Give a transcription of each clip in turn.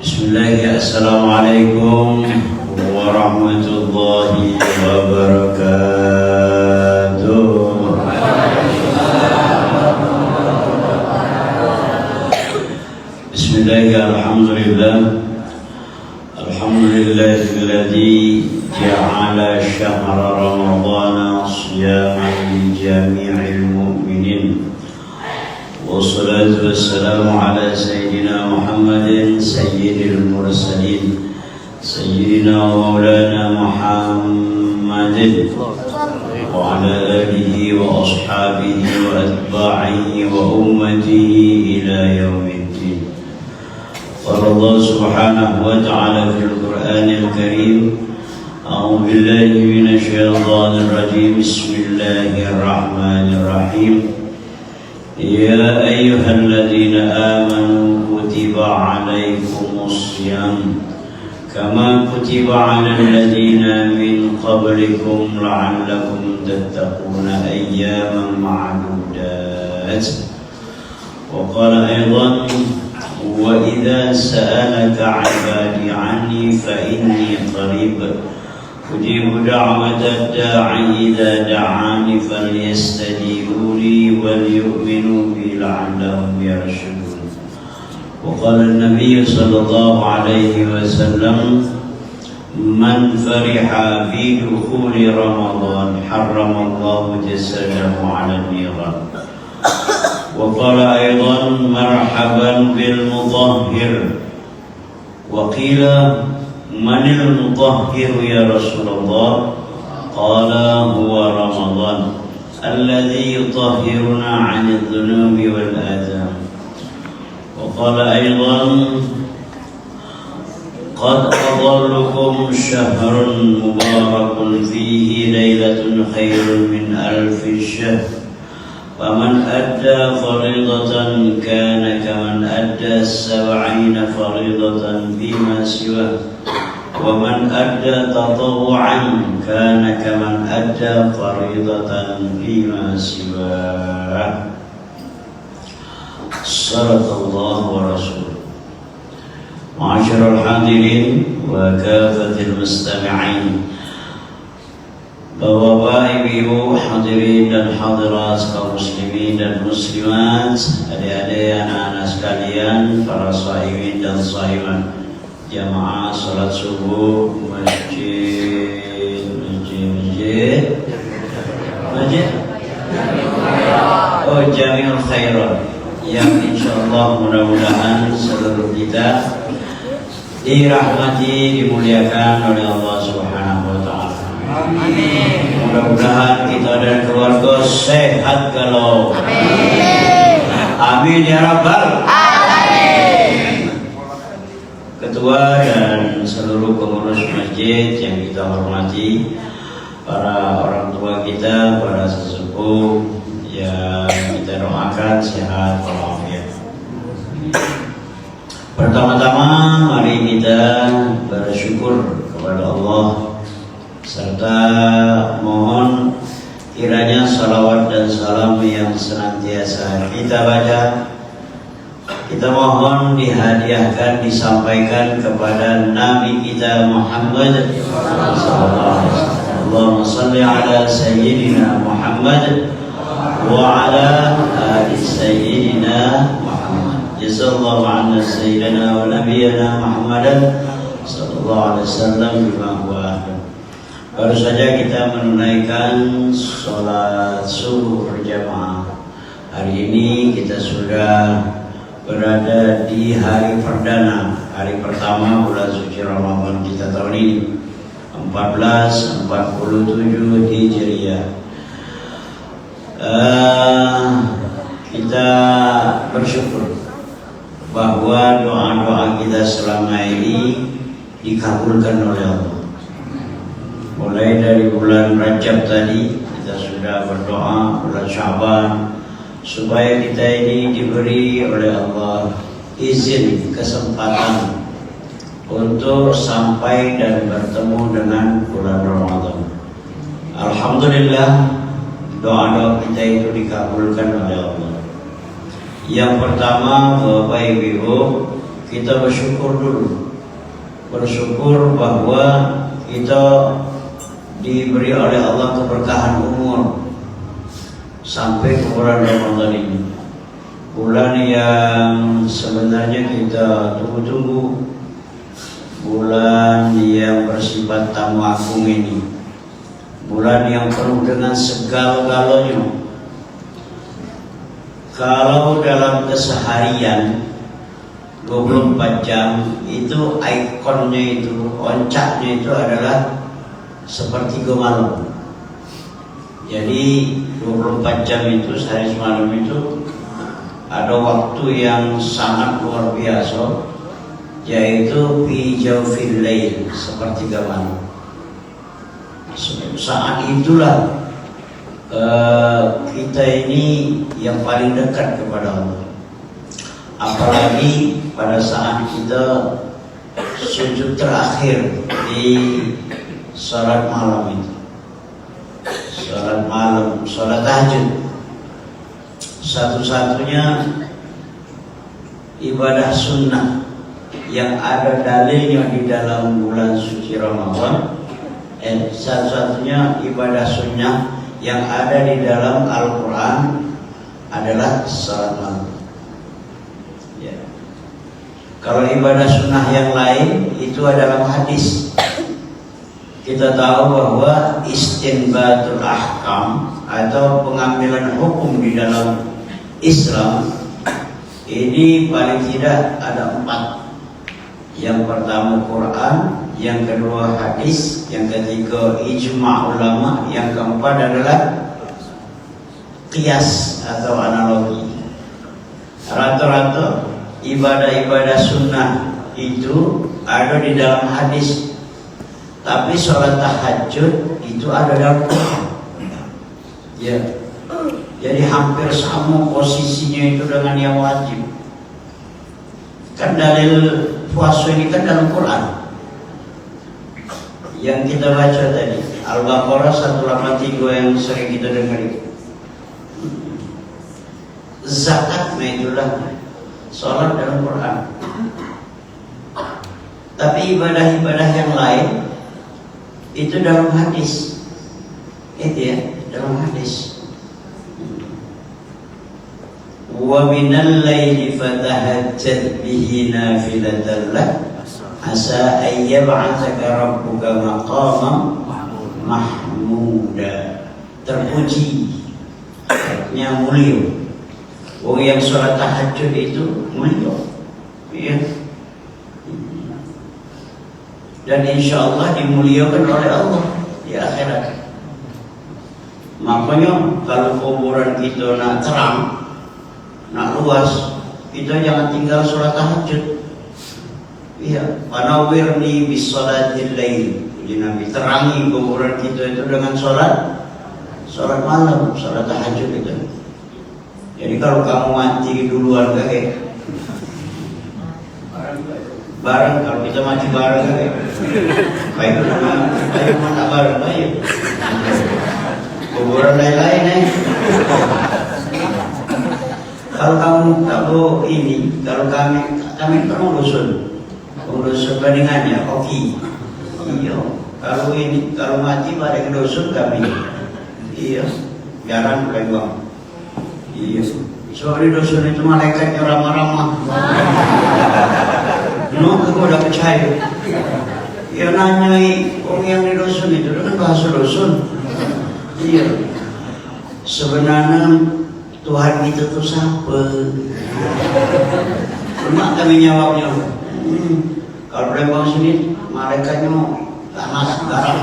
Bismillah, Assalamualaikum warahmatullahi wabarakatuh. Bismillah, alhamdulillah. Alhamdulillahilladzi ja'ala syahra ramadana siyaman li jami'il mu'minin. Wassalatu wassalamu ala sayyidina Muhammadin sayyidil mursalin sayyidina wa maulana Muhammadin wa ala alihi wa ashabihi wa atba'ihi wa ummatihi ila yaumiddin. Qala Allah subhanahu wa ta'ala fil Qur'anil Karim, a'udzu billahi minasy syaithanir rajim. Bismillahirrahmanirrahim. Ya ayyuhalladzina amanu kutiba alaikumus syiyam kama kutiba alal ladzina min qablikum la'allakum tattaquna ayyaman ma'dudat. Wa qala aidan wa idza sa'alaka 'ibadi 'anni fa inni qarib ujibu da'watad da'i idza da'ani falyastajibu li wal yu'minu bi la'allahum yarshudun. Wa qala an-nabiy sallallahu alaihi wasallam man fariha bi dukhuli ramadan harramallahu jasadahu 'ala an-niran. Wa qala aidan marhaban bil mutahhir. Wa qila manil mutahhir ya Rasulullah? Qala huwa Ramadan alladhi yutahhiruna 'anil dhunubi wal atham. Wa qala aidan qad adallukum syahrun mubarakun fihi lailatun khairun min alfi syahr. Faman adda faridatan kana kaman adda 70 faridatan bima siwah. ومن أدى تطوعا كان كمن أدى فريضة فيما سواه. صدق الله ورسوله. معاشر الحاضرين وكافة المستمعين, Bapak, Ibu, hadirin dan hadirat kaum muslimin dan muslimat, adik-adik, anak-anak sekalian, para sahimin dan sahibat jamaah salat subuh masjid Jami'ul Khairat yang insyaallah mudah-mudahan seluruh kita dirahmati, dimuliakan oleh Allah Subhanahu wa taala. Amin. Mudah-mudahan kita dan keluarga sehat kalau. Amin. Amin ya rabbal alamin. Ketua dan seluruh pengurus masjid yang kita hormati, para orang tua kita, para sesepuh yang kita doakan sehat walafiat. Pertama-tama mari kita bersyukur kepada Allah serta mohon kiranya salawat dan salam yang senantiasa kita baca, kita mohon dihadiahkan, disampaikan kepada Nabi kita Muhammad sallallahu alaihi wasallam. Allahumma salli ala sayyidina Muhammad wa ala ali sayyidina Muhammad. Jazakallahu anna sayyidina wa nabiyana Muhammadan sallallahu alaihi wasallam bima huwa ahli. Baru saja kita menunaikan sholat subuh berjamaah. Hari ini kita sudah berada di hari perdana, hari pertama bulan suci Ramadan kita tahun ini 1447 Hijriah. Kita bersyukur bahwa doa-doa kita selama ini dikabulkan oleh Allah. Mulai dari bulan Rajab tadi kita sudah berdoa, bulan Syaban, supaya kita ini diberi oleh Allah izin, kesempatan untuk sampai dan bertemu dengan bulan Ramadan. Alhamdulillah, doa-doa kita itu dikabulkan oleh Allah. Yang pertama, Bapak Ibu, kita bersyukur dulu. Bersyukur bahwa kita diberi oleh Allah keberkahan umur sampai ke bulan Ramadan ini. Bulan yang sebenarnya kita tunggu-tunggu, bulan yang bersifat tamu agung ini, bulan yang penuh dengan segala-galanya. Kalau dalam keseharian 24 jam itu ikonnya itu, oncaknya itu adalah sepertiga malam. Jadi 24 jam itu, sehari semalam itu ada waktu yang sangat luar biasa, yaitu fi jawfil lail, sepertiga malam. Saat itulah kita ini yang paling dekat kepada Allah. Apalagi pada saat kita sujud terakhir di salat malam itu, salat malam, salat tahajud, satu-satunya ibadah sunnah yang ada dalilnya di dalam bulan suci Ramadan, satu-satunya ibadah sunnah yang ada di dalam Al-Quran adalah salat malam. Ya. Kalau ibadah sunnah yang lain itu adalah hadis. Kita tahu bahwa istinbatul ahkam atau pengambilan hukum di dalam Islam ini paling tidak ada 4. Yang pertama Quran, yang kedua hadis, yang ketiga ijma' ulama, yang keempat adalah qiyas atau analogi. Rata-rata ibadah-ibadah sunnah itu ada di dalam hadis, tapi sholat tahajud itu ada dalam Quran. Ya, jadi hampir sama posisinya itu dengan yang wajib. Kan dalil puasa ini kan dalam Quran. Yang kita baca tadi Al-Baqarah 183 yang sering kita dengar itu. Zakat itulah sholat dalam Quran. Tapi ibadah-ibadah yang lain itu dalam hadis. Itu ya, dalam hadis. Wa minal laili fatahajjat bihi nafilatan lak asa an yab'atsaka rabbuka maqaman mahmuda. Terpuji, artinya mulia. Orang yang sholat tahajud itu mulia, ya. Dan insya Allah dimuliakan oleh Allah di akhirat. Makanya kalau kuburan kita nak terang, nak luas, kita jangan tinggal sholat tahajud. Iya, wanawirni bis sholatil lail. Jadi Nabi terangi kuburan kita itu dengan sholat malam, sholat tahajud itu. Jadi kalau kamu mati duluan kakek, bareng, kalau kita mati bareng kakek, baik mana bareng baik. Kuburan lain-lain Kalau kamu tahu ini, kalau kami kan urusun bandingannya, oke. Iya. Kalau ini, kalau mati pada kedusun kami, iya, jarang pegang. Iya. Soalnya dosun itu malaikatnya ramah-ramah. Aku udah percaya. Ya nanyai orang yang di dosun itu dengan bahasa dosun. Iya. Sebenarnya Tuhan kita tuh siapa? Cuma kami jawabnya. Kalau Lembang sini malaikatnya panas garam.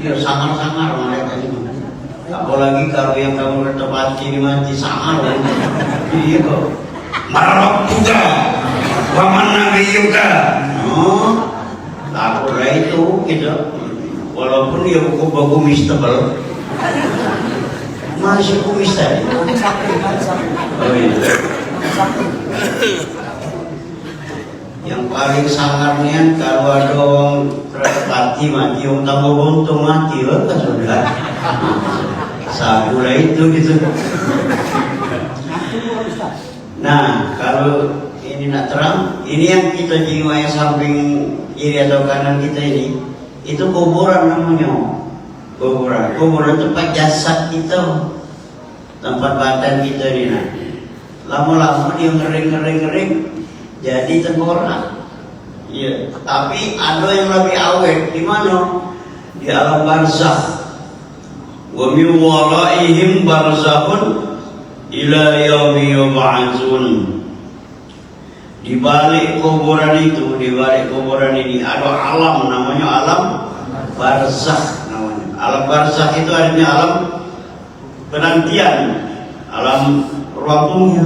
Iya, sangar-sangar malaikatnya. Apalagi kalau yang kamu bertepati mati sangar. Iya kok. Marah juga. Waman Nabi juga. Oh, takut lah itu gitu. Walaupun dia buku kumis tebal, masih kumis tadi. Oh iya. Yang paling sangarnya kalau ada orang tertepati mati, orang tambah buntung mati, kan sudah. Sabula itu gitu. Nah, kalau ini nak terang, ini yang kita jiwa yang samping kiri atau kanan kita ini, itu kuburan namanya. Kuburan tempat jasad kita, tempat badan kita ini. Lama-lama dia ngering, jadi tengkorak. Iya, tapi ada yang lebih awet di mana? Di alam barzakh. Wa min waraihim barzakhun ila yaumi yub'atsun. Di balik kuburan itu, di balik kuburan ini ada alam, namanya alam barzakh namanya. Alam barzakh itu artinya alam penantian, alam ruang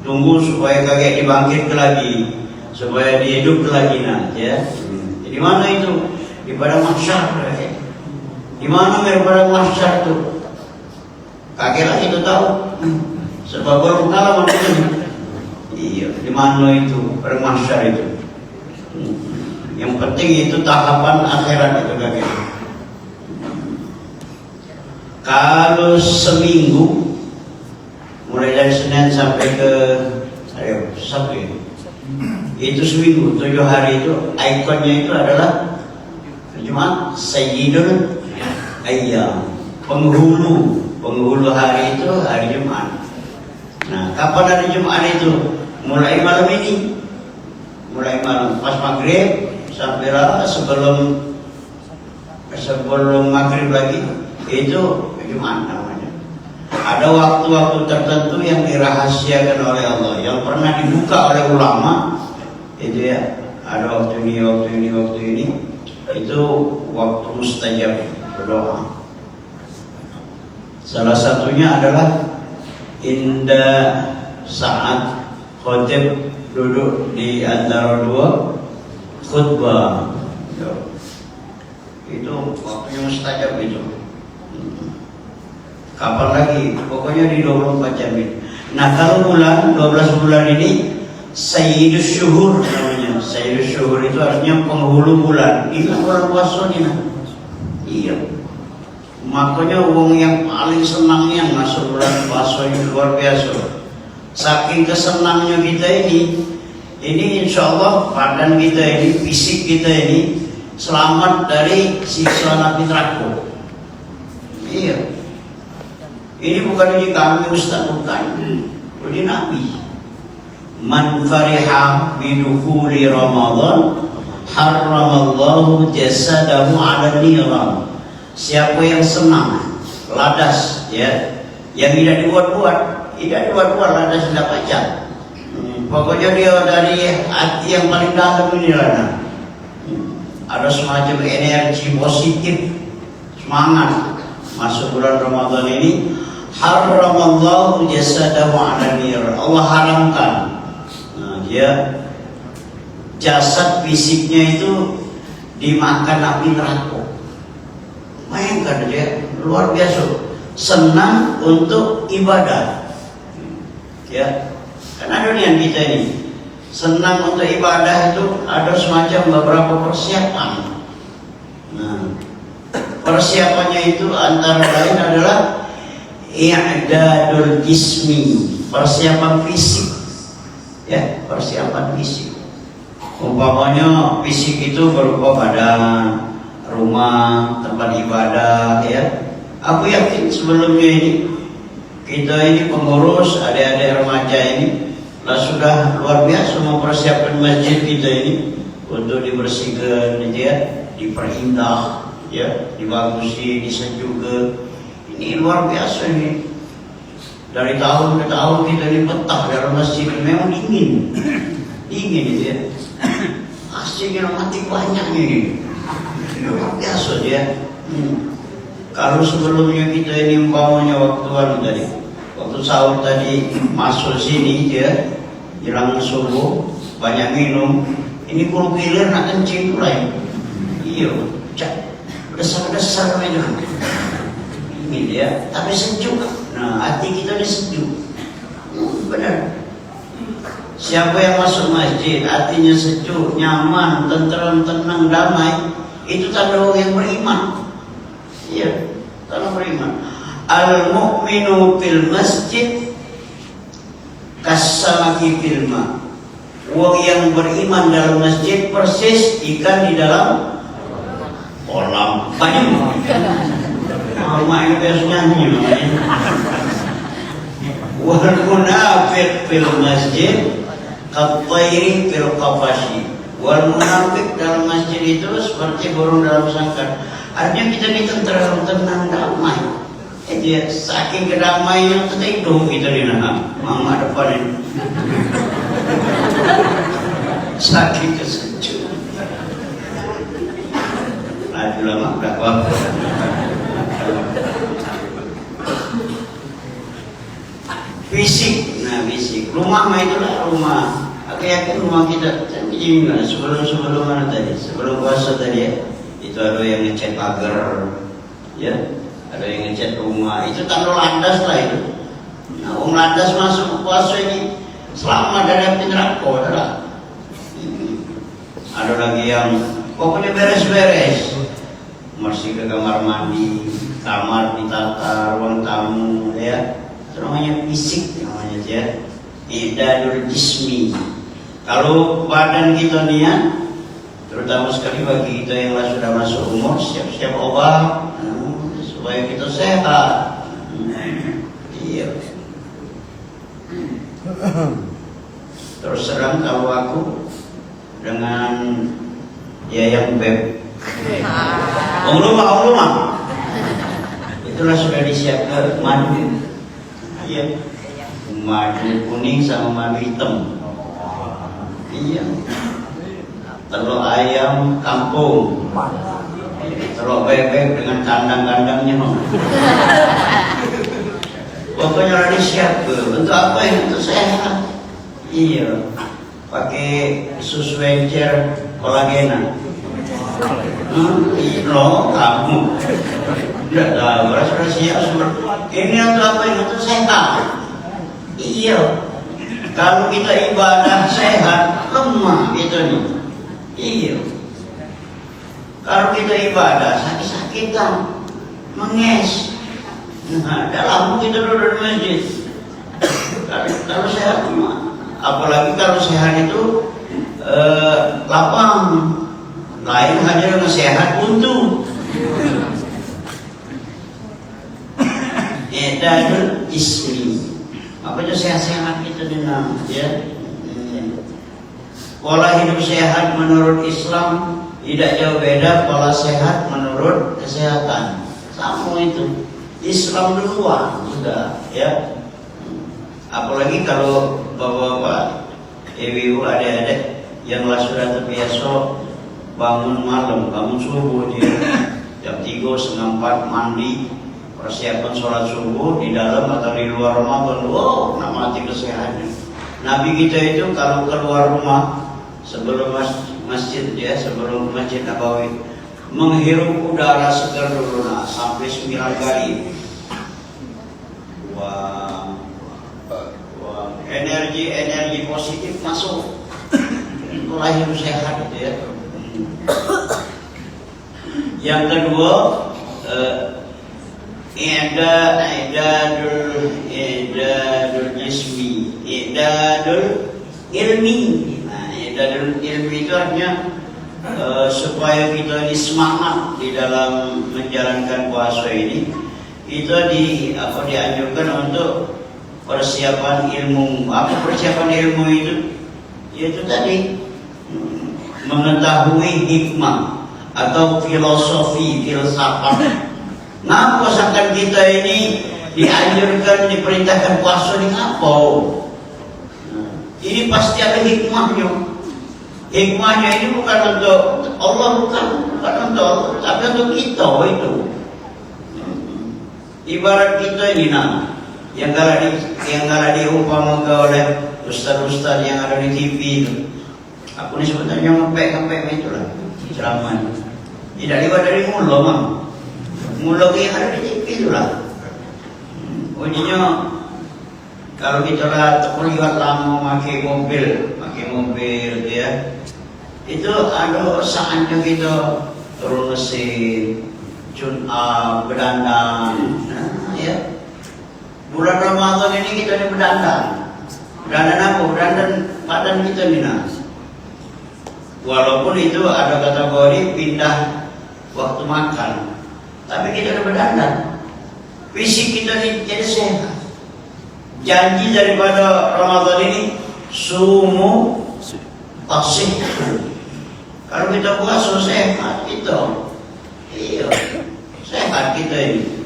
tunggu supaya kakek dibangkit lagi, supaya dia hidup lagi ya. Di mana itu? Di padang mahsyar. Di mana padang mahsyar itu? Kakek lagi itu tahu. Sebab baru kalah manusia. Iya, di mana itu padang mahsyar itu? Yang penting itu tahapan akhirat itu kakek. Kalau seminggu, mulai dari Senin sampai ke Sabtu itu seminggu, 7 hari itu ikonnya itu adalah Jumat Sayyidul Ayyam, penghulu hari itu hari Jumat. Nah, kapan hari Jumat itu? Mulai malam ini, mulai malam pas maghrib sampai sebelum maghrib lagi itu Jumat namanya. Ada waktu-waktu tertentu yang dirahasiakan oleh Allah, yang pernah dibuka oleh ulama itu ya. Ada waktu ini, itu waktu mustajab berdoa. Salah satunya adalah indah saat khotib duduk di antara dua khutbah. Itu waktunya mustajab itu. Kapan lagi? Pokoknya di 24 jam ini. Nah, kalau bulan 12 bulan ini Sayyidus Syuhur namanya. Sayyidus Syuhur itu artinya penghulu bulan. Ini bulan puasa ini. Iya. Makanya wong yang paling senangnya masuk bulan puasa ini luar biasa. Saking kesenangnya kita ini insya Allah badan kita ini, fisik kita ini selamat dari siksa api neraka. Iya. Ini bukan uji kami Ustaz, bukan. Uji Nabi. Man fariha bidukhuli Ramadan harramallahu jasadahu ala niran. Siapa yang senang, ladas ya, yang tidak dibuat-buat ladas tidak baca. Pokoknya dia dari hati yang paling dalam ini lah. Ada semacam energi positif, semangat masuk bulan Ramadan ini. Harramallahu jasadahu ala nar. Allah haramkan dia jasad fisiknya itu dimakan api neraka. Bayangkan dia luar biasa senang untuk ibadah. Ya, karena dunia kita ini senang untuk ibadah itu ada semacam beberapa persiapan. Nah, persiapannya itu antara lain adalah i'dadul jismi, persiapan fisik. Ya, persiapan fisik. Umpamanya fisik itu berupa badan, rumah, tempat ibadah ya. Aku yakin sebelumnya ini kita ini pengurus adik-adik remaja ini sudah luar biasa mempersiapkan masjid kita ini untuk dibersihkan ya, diperindah ya, dibagusi, disejuk. Ini luar biasa ini. Dari tahun ke tahun kita ini betah dalam masjid, memang dingin itu ya. Aslinya mati banyak ini. Luar biasa dia. Kalau sebelumnya kita ini umpamanya waktu sahur tadi masuk sini ya, jelang subuh banyak minum. Ini kalau gilir nak kencing lain. Iya, besar aja. Ya, tapi sejuk. Nah, hati kita ini sejuk. Benar. Siapa yang masuk masjid, hatinya sejuk, nyaman, tenteram, tenang, damai, itu tanda orang yang beriman. Iya, tanda beriman. Al-mu'minu fil masjid kasamaki fil ma. Uang yang beriman dalam masjid persis ikan di dalam kolam banyak. Main biasanya wal munafiq fil masjid kattairi fil qafashi. Wal munafik dalam masjid itu seperti burung dalam sangkar. Artinya kita ini tenang damai. Dia saking kedamaian kita hidup kita di mana mama depan ini. Saking kesejuk. Aduh lama berapa? Fisik, nah fisik. Rumah mah itulah rumah. Aku yakin rumah kita juga sebelum mana tadi? Sebelum puasa tadi ya. Itu ada yang ngecat pagar, ya. Ada yang ngecat rumah. Itu tanda landas lah itu. Nah, landas masuk puasa ini selamat dari api neraka, adalah. Ada lagi yang pokoknya beres-beres. Masih ke kamar mandi, kamar ditata, ruang tamu, ya. Itu namanya fisik, namanya ya. Idadul jismi. Kalau badan kita niat, terutama sekali bagi kita yang sudah masuk umur, siap-siap obat supaya kita sehat. Iya. Terus terang kalau aku dengan yang beb. Rumah. Itulah sudah disiapkan madu. Iya. Madu kuning sama madu hitam. Iya. Telur ayam kampung. Telur bebek dengan kandang-kandangnya. Pokoknya udah disiapkan. Untuk apa yang untuk sehat? Iya. Pakai susu encer kolagenan. No, kamu tidak tahu. Sudah siap semua. Ini untuk apa? Ini untuk sehat. Iya. Kalau kita ibadah sehat, lemah gitu nih. Iya. Kalau kita ibadah sakit-sakitan, menges. Nah, dalam kita duduk di masjid. Kalau sehat lemah. Apalagi kalau sehat itu lapang. Lain hanya dengan sehat untung. Idadul jismi. Apa itu sehat-sehat itu dinam, ya. Pola hidup sehat menurut Islam tidak jauh beda pola sehat menurut kesehatan. Sama itu. Islam duluan sudah, ya. Apalagi kalau bapak-bapak, ibu-ibu, adik-adik yang sudah terbiasa bangun malam, bangun subuh dia jam 3, setengah 4 mandi, persiapan sholat subuh di dalam atau di luar rumah. Wow, nak mati kesehatan. Nabi kita itu kalau keluar rumah sebelum masjid ya, sebelum Masjid Nabawi, menghirup udara segar dulu sampai 9 kali. Wah, energi positif masuk. Itulah hidup sehat ya. Yang kedua, i'dadul jismi, i'dadul ilmi. Nah, i'dadul ilmi itu artinya supaya kita ini semangat di dalam menjalankan puasa ini, kita dianjurkan untuk persiapan ilmu. Apa persiapan ilmu itu? Yaitu tadi mengetahui hikmah atau filosofi, filsafat. Ngapa seakan kita ini dianjurkan, diperintahkan puasa ini ngapa? Ini pasti ada hikmahnya. Hikmahnya ini bukan untuk Allah, bukan untuk Allah, tapi untuk kita itu. Ibarat kita ini yang kalau diumpamakan oleh ustaz-ustaz yang ada di TV itu. Aku ini sebenarnya ngepek itulah ceramah. Tidak lewat dari mulut, mulut yang ada di TV itulah. Bunyinya kalau kita terlihat lama pakai mobil ya, itu ada saatnya kita turun mesin, tune up, berdandan, ya. Bulan Ramadan ini kita berdandan dandan apa? Dandan badan kita nih nah. Walaupun itu ada kategori pindah waktu makan, tapi kita udah berdandan. Fisik kita nih jadi sehat. Janji daripada Ramadan ini sumu tasih. Kalau kita puasa sehat kita, iya sehat kita ini.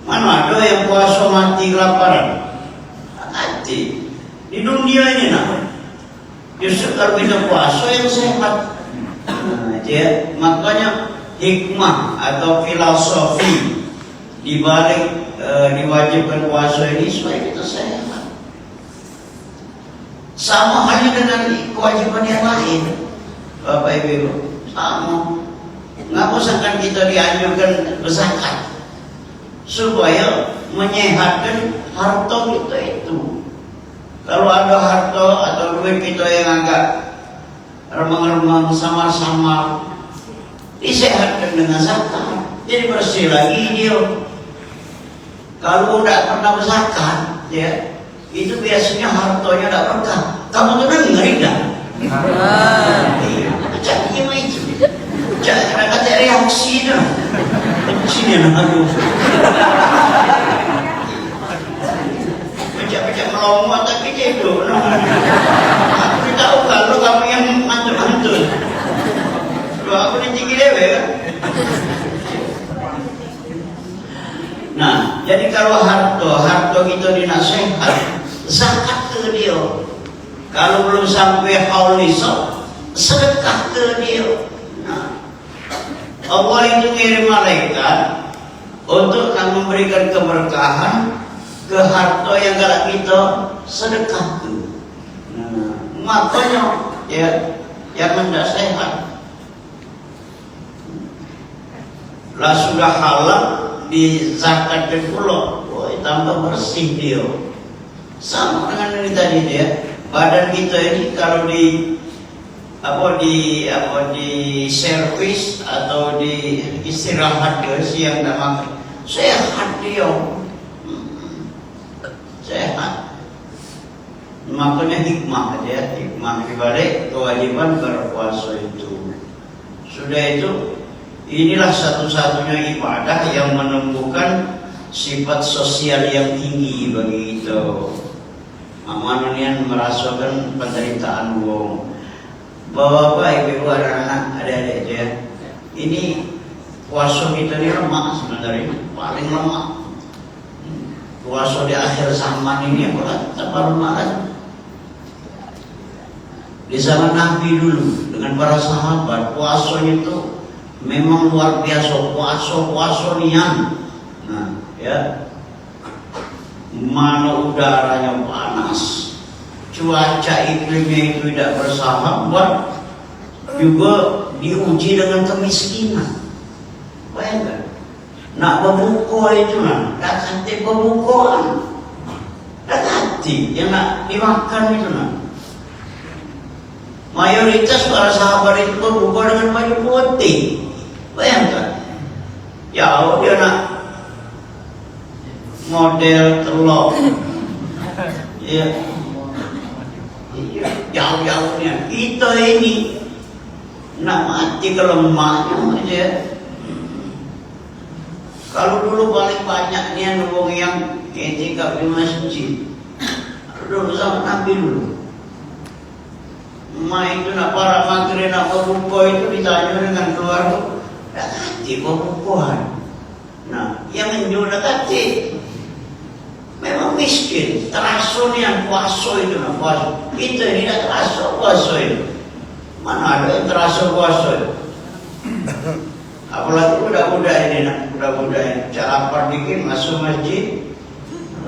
Mana ada yang puasa mati kelaparan? Mati di dunia ini nah. Justru kalau kita puasa yang sehat, makanya hikmah atau filosofi dibalik diwajibkan puasa ini supaya kita sehat. Sama halnya dengan kewajiban yang lain, Bapak Ibu, sama. Nggak usahkan kita dianjurkan berzakat supaya menyehatkan harta kita itu. Kalau ada harta atau duit kita yang agak remang-remang, samar-samar, disehatkan dengan zakat, jadi bersih lagi dia. Kalau tidak pernah berzakat, ya itu biasanya hartanya tidak berkah. Kamu tuh dengar enggak? Macam gimana itu? Jangan ada reaksi dah. Sini aduh. Macam melompat tapi tidur. Aku tahu kalau kamu yang mantul-mantul. Kalau aku ni tinggi dewe kan. Nah, jadi kalau harta kita dinasihat, zakat ke dia. Kalau belum sampai haul nisab, sedekah ke dia. Nah, Allah itu ngirim malaikat untuk memberikan keberkahan ke harta yang kalau kita sedekah ke. Nah, makanya ya yang tidak sehat lah sudah halal di zakat pula, tambah bersih dia. Sama dengan ini tadi dia, badan kita ini kalau di servis atau di istirahat dia siang dan makan sehat dia, sehat. Makanya hikmah aja, hikmah dibalik kewajiban berpuasa itu. Sudah itu, inilah satu-satunya ibadah yang menumbuhkan sifat sosial yang tinggi bagi kita. Manusia merasakan penderitaan wong. Bapak ibu anak-anak adik-adik ya. Ini puasa kita ini lemah sebenarnya, paling lemah. Puasa di akhir zaman ini apa tambah lemah kan? Di zaman Nabi dulu dengan para sahabat puasanya itu memang luar biasa, puasa nian. Nah, ya. Mana udaranya panas, cuaca iklimnya itu tidak bersahabat, juga diuji dengan kemiskinan. Bayangkan, nak berbuka itu nak, dah kanti berbukaan, dah kanti yang nak dimakan itu nak. Mayoritas para sahabat itu berbuka dengan baju putih. Bayangkan, jauh dia nak model telur, ya, jauh-jauhnya. Kita ini nak mati kelemahnya aja. Kalau dulu paling banyak nih orang yang etikaf di masjid, dulu sama Nabi dulu. Itu nak para maghrib nak berbuka itu ditanya dengan keluarga, dah hati berbukuan. Nah, yang menjual hati memang miskin, terasa yang puasa itu nak puasa. Kita ini tak terasa puasa itu. Mana ada yang terasa puasa itu? Apalagi budak-budak ini nak, budak-budak ini cara lapar dikit masuk masjid,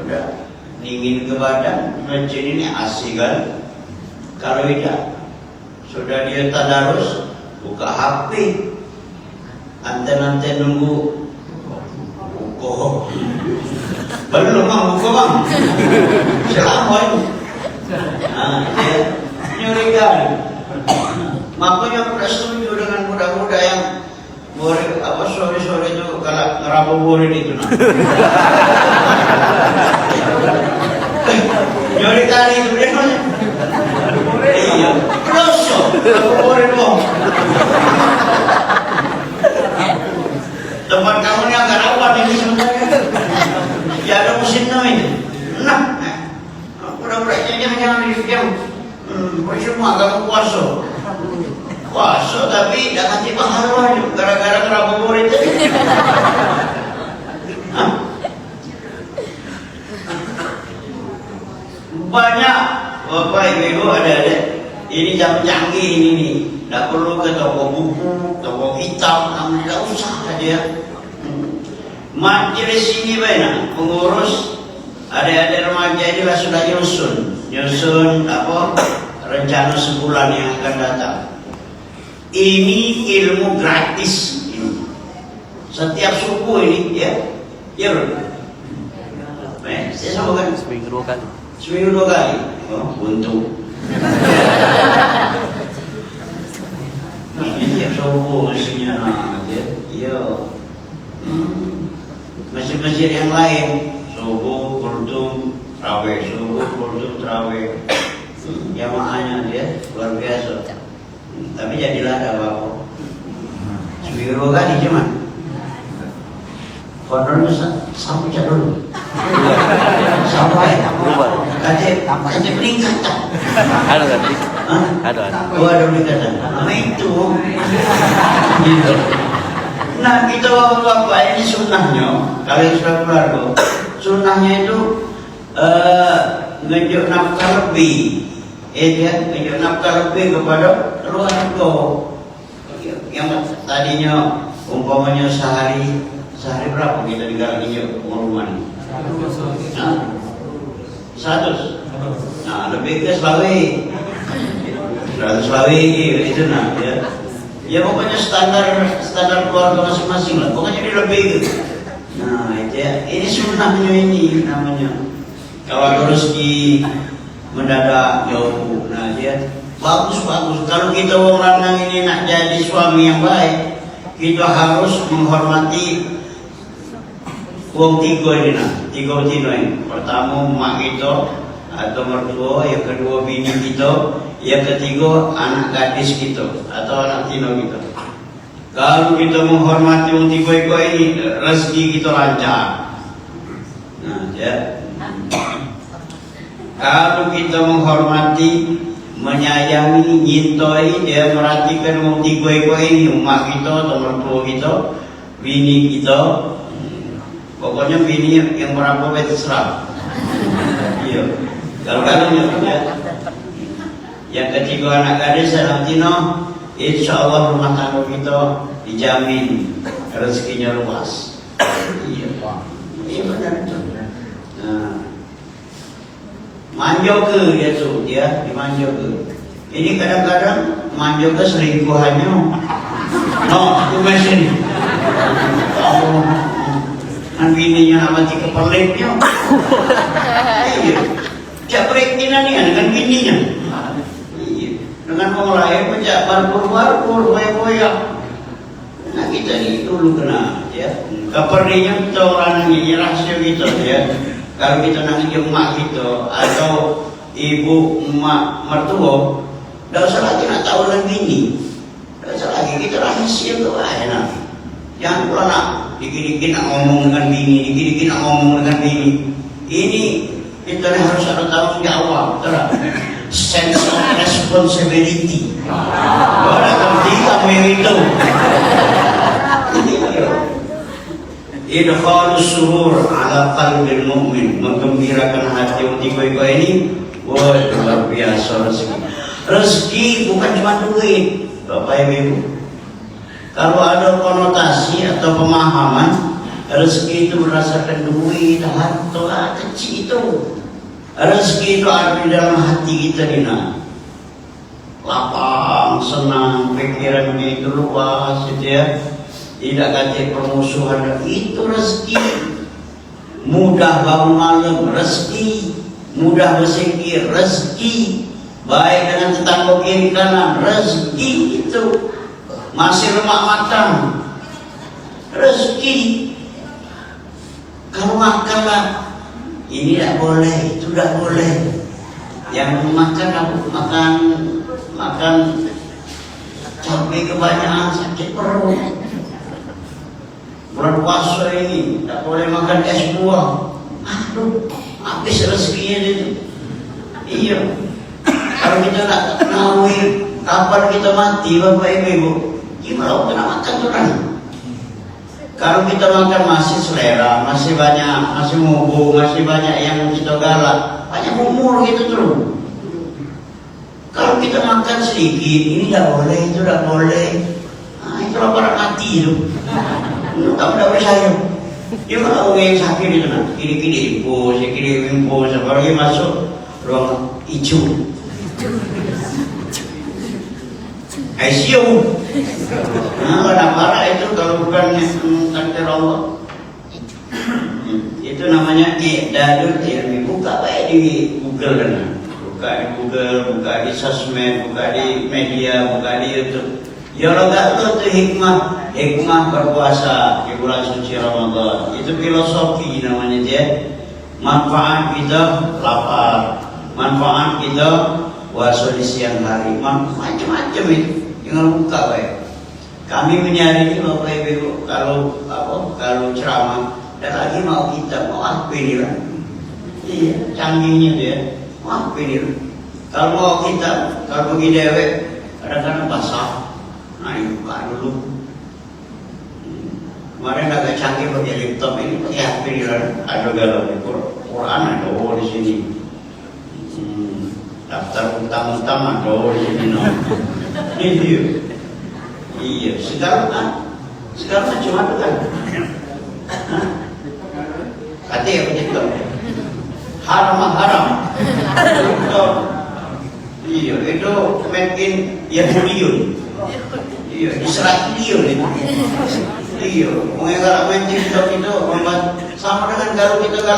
udah dingin ke badan. Masjid ini asik kan? Kalau tidak, sudah dia tadarus, buka HP, anten-anten nunggu buka. Belum bang, buka bang. Selamat. Nah, dia nyurikan. Makanya aku setuju dengan budak-budak yang sore-sore itu kalau ngerabuburin itu. Nyurikan itu dia macam percuma kamu puasa tapi dah kasih pahala gara-gara ngabuburit itu. Banyak Bapak Ibu ada ini jam canggih ini nih, tidak perlu ke toko buku, toko kitab, tidak usah dia. Majelis ini banyak pengurus ada remaja ini lah sudah nyusun apa rencana sebulan yang akan datang. Ini ilmu gratis ini. Setiap subuh ini ya bro. Saya sambungkan seminggu 2 kali. Oh, untung. Ini tiap subuh mestinya ya. Masjid-masjid yang lain subuh kultum terawih jamaahnya dia luar biasa. Tapi jadilah ada apa-apa seminggu 2 kali cuman honornya sampai dulu sampai kaji meningkat ada peningkatan itu gitu. Nah kita bapak ini sunnahnya kalau sudah keluarga sunnahnya itu ngejuk nafkah lebih ngejuk nafkah lebih kepada keluarga yang tadinya umpamanya sehari berapa kita digarangi rumah ini? 100. Nah lebih ke Selawi 100 Selawi itu nah ya pokoknya standar keluarga masing-masing lah pokoknya dia lebih gitu. Nah itu ya ini sunnahnya ini namanya kalau ada rezeki mendadak jauh nah dia bagus kalau kita orang lanang ini nak jadi suami yang baik kita harus menghormati wong tiga ini tiga ini pertama mak kita atau mertua, yang kedua bini kita, yang ketiga anak gadis kita atau anak tino kita. Kalau kita menghormati wong tiga ini rezeki kita lancar. Nah, ya. Kalau kita menghormati, menyayangi, nyintoi, dia merhatikan wong tiga ini, mak kita atau mertua kita, bini kita. Pokoknya bini yang berapa terserah. Iya. Kalau ya. Yang ketiga anak gadis anak tino, insya Allah rumah tangga kita dijamin rezekinya luas. Iya. Iya benar itu. Nah, manjo ke dia dimanjo ke. Ini kadang-kadang manjo ke selingkuhannya. No, aku mesin. Kan bininya mati keperlitnya. Iya. Cak berekinan nih dengan bininya. Iya. Dengan orang lain pecah barpur koyak. Nah kita ini dulu kena ya. Keperlinya kita orang ini rahasia kita ya. Kalau kita nak ke mak kita atau ibu emak mertua, tidak usah lagi nak tahu dengan bini. Tidak usah lagi kita rahasia tu enak. Jangan pula nak dikit-dikit nak ngomong dengan bini, dikit-dikit nak ngomong dengan bini. Ini kita harus ada tanggung jawab, betul? Sense of responsibility. Orang penting kamu yang itu. Idkhalus surur ala qalbil mu'min, menggembirakan hati yang tiba-tiba ini. Wah, luar biasa rezeki. Rezeki bukan cuma duit, Bapak Ibu. Kalau ada konotasi atau pemahaman rezeki itu berdasarkan duit, harta, kecil itu. Rezeki itu ada di dalam hati kita Dina. Lapang, senang, pikiran itu luas, gitu ya. Tidak kata permusuhan, itu rezeki. Mudah bangun malam, rezeki. Mudah bersikir, rezeki. Baik dengan tetangga kiri kanan, rezeki itu. Masih lemak matang, rezeki. Kalau makanlah, ini tidak boleh, itu tidak boleh. Yang makan cabai kebanyakan sakit perut. Bulan puasa ini tidak boleh makan es buah. Aduh, habis rezekinya itu. Iya. Kalau kita nak tahu kapan kita mati, Bapak Ibu, gimana kita makan tuh kan? Kalau kita makan masih selera, masih banyak, masih mubu, masih banyak yang kita galak, banyak umur gitu terus. Kalau kita makan sedikit, ini tidak boleh, itu tidak boleh. Nah, itu lapar mati itu. Kamu tidak percaya. Dia kalau yang sakit itu nak, kiri impus, apalagi masuk ruang hijau. ICU. Nah, pada parah itu kalau bukan takdir Allah. Itu namanya i'dadul ilmi. Buka baik di Google kan. Buka di Google, buka di sosmed, buka di media, buka di YouTube. Ya Allah itu hikmah berpuasa di bulan suci Ramadan. Itu filosofi namanya dia. Manfaat kita lapar, manfaat kita puasa di siang hari, macam-macam itu. Jangan buka baik. Kami menyadari Bapak Ibu kalau ceramah dan lagi mau kita mau apa ini lah. Iya, canggihnya dia. Mau apa ini lah. Kalau mau kita, kalau pergi dewek, kadang-kadang basah. Nah, ini buka dulu. Kemarin agak canggih pakai laptop ini, pakai HP ini lah. Ada galau di Quran ada di sini. Daftar utang-utang ada di sini. Iya, sekarang cuma itu kan. Katanya begitu. Haram. Iya, itu made in Yahudiyun. Iya, Israeliun itu. Iya, mengenai main TikTok itu membuat sama dengan kalau kita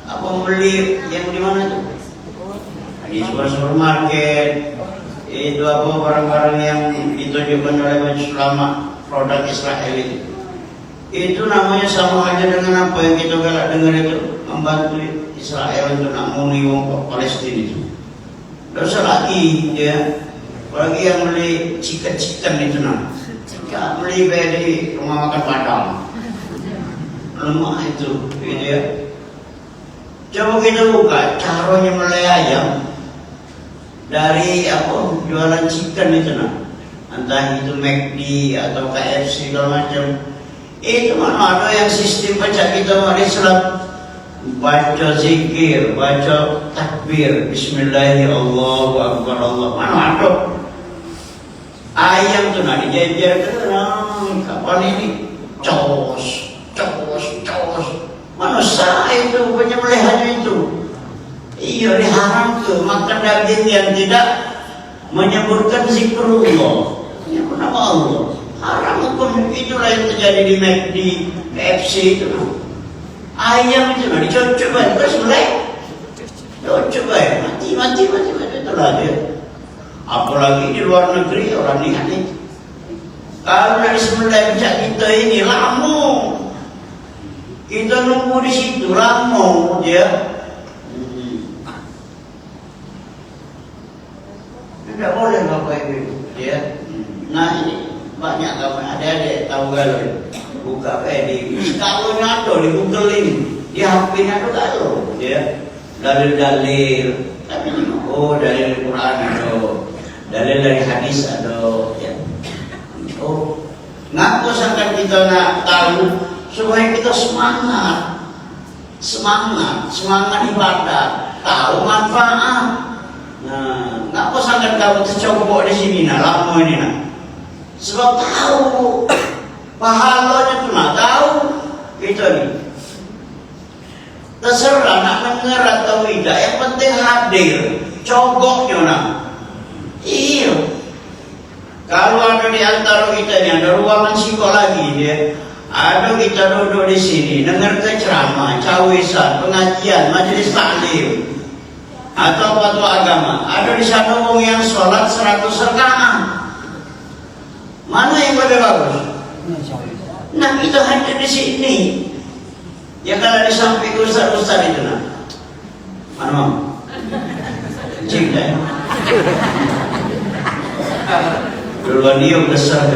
apa beli yang di mana itu? Di supermarket. Itu apa barang-barang yang ditunjukkan oleh Majelis Ulama produk Israel itu namanya sama aja dengan apa yang kita galak dengar itu membantu Israel untuk nak muni wong Palestina itu. Dosa lagi ya, apalagi yang beli chicken itu nah, beli di rumah makan Padang, lemah itu, gitu ya. Coba kita buka caranya melai ayam. Dari jualan chicken itu nah, entah itu McD atau KFC segala macam, itu mana ada yang sistem baca kita umat Islam, baca zikir, baca takbir, Bismillahirrahmanirrahim, Allahu Akbar, Allah, mana ada ayam tuh nah dijejer kapan ini cos, manusia itu penyembelihannya itu. Iya, diharam ke makan daging yang tidak menyebutkan zikrullah, menyebut nama Allah. Haram pun itulah yang terjadi di McD, KFC itu. Ayam itu dicocok baik, terus mulai cocok baik, mati itulah dia. Apalagi di luar negeri orang lihat itu. Kalau dari sebelah pijak kita ini lama, kita nunggu di situ lama dia. Tidak boleh Bapak Ibu ya. Nah ini banyak adik-adik tahu galau buka di kalau nyata di Google ini di HP-nya ada galau ya, dalil-dalil tapi dalil Quran ada, dalil dari hadis ada ya. Ngaku sampai kita nak tahu supaya kita semangat ibadah, tahu manfaat. Nah, kenapa sangat kamu tercobok di sini nah lama ini nah? Sebab tahu pahalanya tuh nah tahu gitu nih. Terserah nak mendengar atau tidak, yang penting hadir, cogoknya nah. Iya. Kalau ada di antara kita ini ada ruangan psikologi dia, ada kita duduk di sini dengar ceramah, cawisan, pengajian, majelis taklim. Atau fatwa agama, ada di sana orang yang sholat 100 rakaat. Mana yang lebih bagus? Nah kita hadir di sini. Ya kalau di samping ustaz-ustaz itu nah. Mana mau? Cinta ya? Duluan dia besar.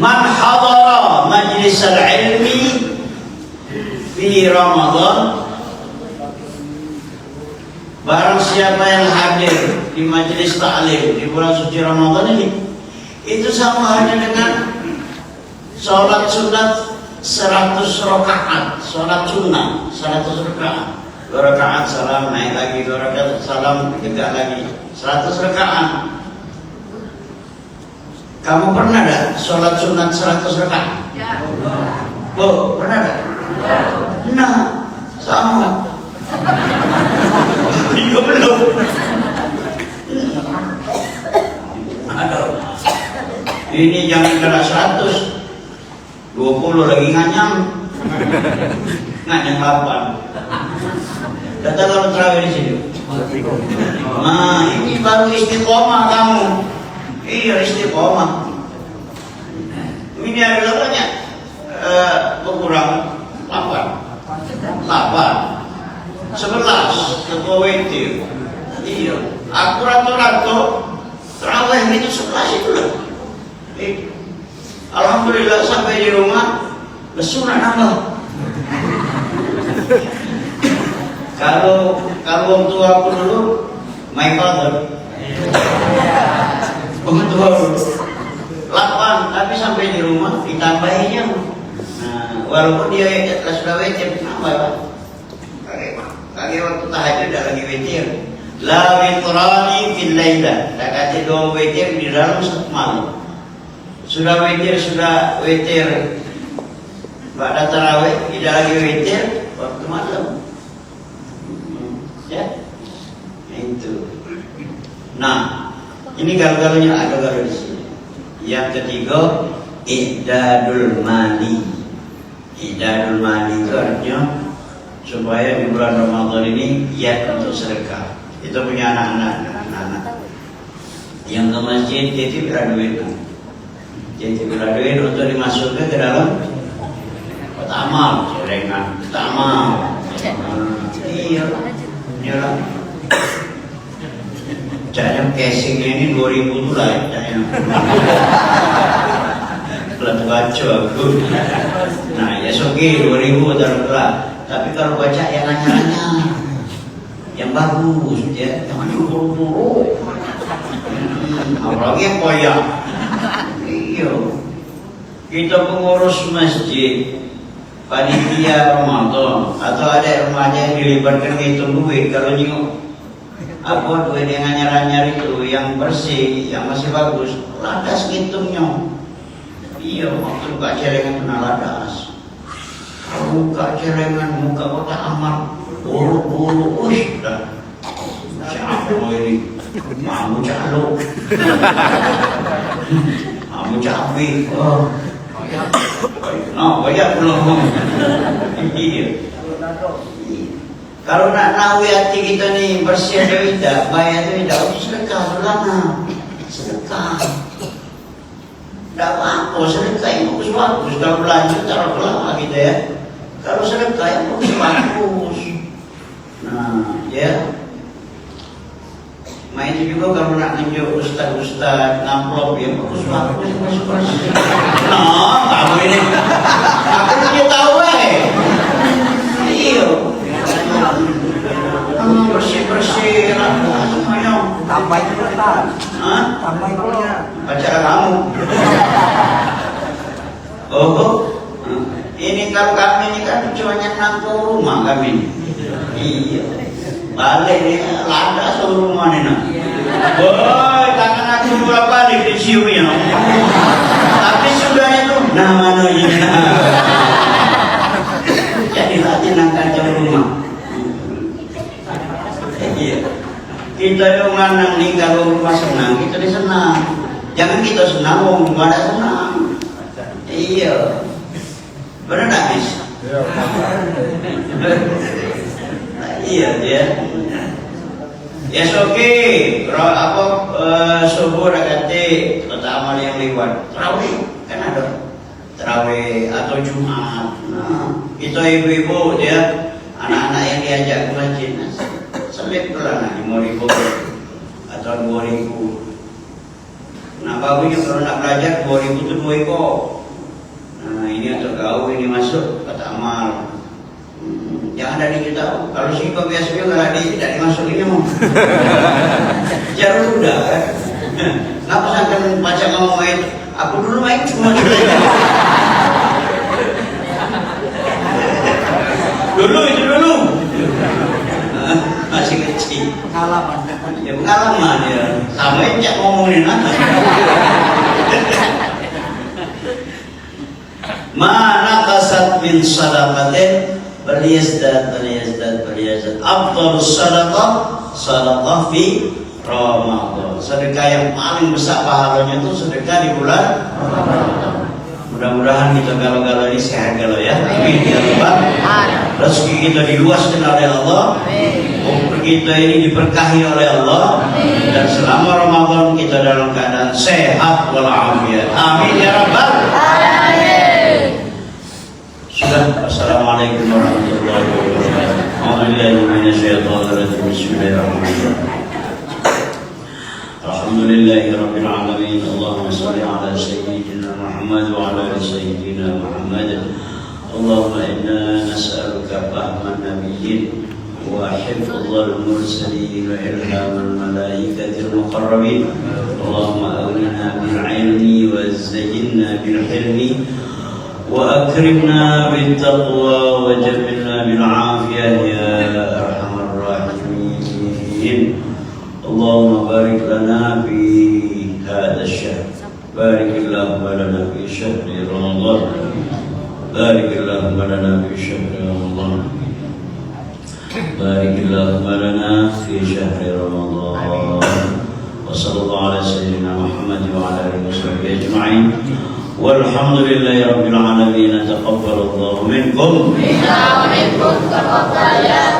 Man hadara majlis al-ilmi fi Ramadan Barang siapa yang hadir di majelis ta'lim di bulan suci Ramadan ini, itu sama halnya dengan sholat sunat 100 rakaat, sholat sunnah 100 rakaat, 2 rakaat salam, naik lagi 2 rakaat salam, tegak lagi 100 rakaat. Kamu pernah tak sholat sunat 100 rakaat? Ya. Oh, pernah tak? Ya. Nah, sama. Iya belum. Aduh. Ini jangan kena 100, 20 lagi nganyang 8. Kata kalau terawih di sini. Nah, ini baru istiqomah kamu. Iya, istiqomah. Ini adalah banyak berkurang 8, 11 ketua witir. Iya, aku rata-rata terawih itu 11 itu lah. Alhamdulillah sampai di rumah lesu nak nambah. Kalau orang tua aku dulu, my father, orang tua dulu 8, tapi sampai di rumah ditambahinnya. Nah, walaupun dia sudah witir, nambah Pak. Kaki waktu tahajud dah lagi witir. La witrani fil lailah. Tak kata 2 witir di dalam satu malam. Sudah witir pada tarawih, tidak lagi witir waktu malam. Ya, itu. Nah, ini gagal-galanya ada gagal di sini. Yang ketiga, i'dadul mali. I'dadul mali itu artinya supaya di bulan Ramadan ini giat untuk sedekah. Itu punya anak-anak. Yang ke masjid dia tidak duit. Jadi duit untuk dimasukkan ke dalam kotak amal, celengan, kotak amal. Iya, iyalah. Caknya casingnya ini 2000 tu lah, caknya. Pelat baca aku. Nah, ya soki 2000 taruhlah. Tapi kalau baca yang nanya-nanya, yang bagus, ya, jangan yang buruk-buruk. Apalagi yang koyak. Iya, kita pengurus masjid, panitia Ramadan, atau ada remaja yang dilibatkan ngitung duit. Kalau nyinggung apa duit yang anyar-anyar itu, yang bersih, yang masih bagus, ladas ngitungnya. Iya, waktu buka celengan kena ladas. Kalau buka celengan, muka kotak amal, bulu-bulu, dah. Siapa ini? Mamu calo. Kamu cabai, banyak belum. Iya. Kalau nak nawi hati kita ni bersih atau tidak, baik atau tidak, sedekah sulana, sedekah. Tak apa, sedekah yang bagus-bagus. Kalau belanja taruh kelapa kita ya. Kalau sedekah yang bagus-bagus. Nah, ya. Main itu juga kalau nak tunjuk ustaz-ustaz namplok yang bagus-bagus. Nah, kamu ini aku punya tahu iya. Bersih-bersih semuanya. Tambah itu kan? Hah? Tambah itu ya. Baca kamu. Oh, ini kalau kami ini kan cuma nangkau rumah kami. Iya. Balik ni lada seluruh rumah ni nak. Boy, tangan aku berapa kali diciumnya. Tapi sudahnya tu, nah mana ini? Jadi hati nak kacau rumah. Iya. Kita yang menang ni kalau rumah senang, kita ni senang. Jangan kita senang, orang rumah ada senang. Iya. Benar tak, Miss? Iya dia. Ya oke. Apa subuh rakate kata amal yang lewat. Tarawih kan ada. Tarawih atau Jumat. Nah, itu ibu-ibu dia anak-anak yang diajak ke masjid. Selip pula nak 5.000 atau 2.000. Nah, bagusnya kalau nak belajar 2.000 itu 2 ekor. Nah, ini untuk kau ini masuk kata amal. Jangan ada di kita. Kalau sih kok biasa nggak ada tidak dimasukin mau. Jarur udah kan. Ngapa sampai baca ngomong main? Aku dulu main cuma dulu itu dulu. Masih kecil. Pengalaman. Ya pengalaman ya. Sama aja ngomongin apa. Mana kasat min sadaqatin Baliyazdad Afdalus sadaqah fi Ramadan. Sedekah yang paling besar pahalanya itu sedekah di bulan Ramadan. Mudah-mudahan kita galau-galau ini sehat galau ya. Amin ya Rabbal. Rezeki kita diluaskan oleh Allah. Umur kita ini diberkahi oleh Allah. Dan selama Ramadan kita dalam keadaan sehat walafiat. Amin ya Rabbal. Sudah. Assalamualaikum warahmatullahi wabarakatuh. A'udzubillahi minasyaitonir rajim. Bismillahirrahmanirrahim. Alhamdulillahi rabbil alamin. Allahumma shalli ala sayyidina Muhammad wa ala ali sayyidina Muhammad. Allahumma inna nas'aluka fahman nabiyyin wa hifdzal mursalin wa ilhamal malaikatil muqarrabin. Allahumma aghnina bil ilmi wa zayyinna bil hilmi وأكرمنا بالتقوى وجملنا بالعافية يا أرحم الراحمين. اللهم بارك لنا في هذا الشهر. بارك اللهم لنا في شهر رمضان. بارك اللهم لنا في شهر رمضان. بارك اللهم لنا في شهر رمضان. وصلى الله على سيدنا محمد وعلى آله وصحبه أجمعين. والحمد لله رب العالمين. تقبل الله منكم. منا ومنكم تقبل يا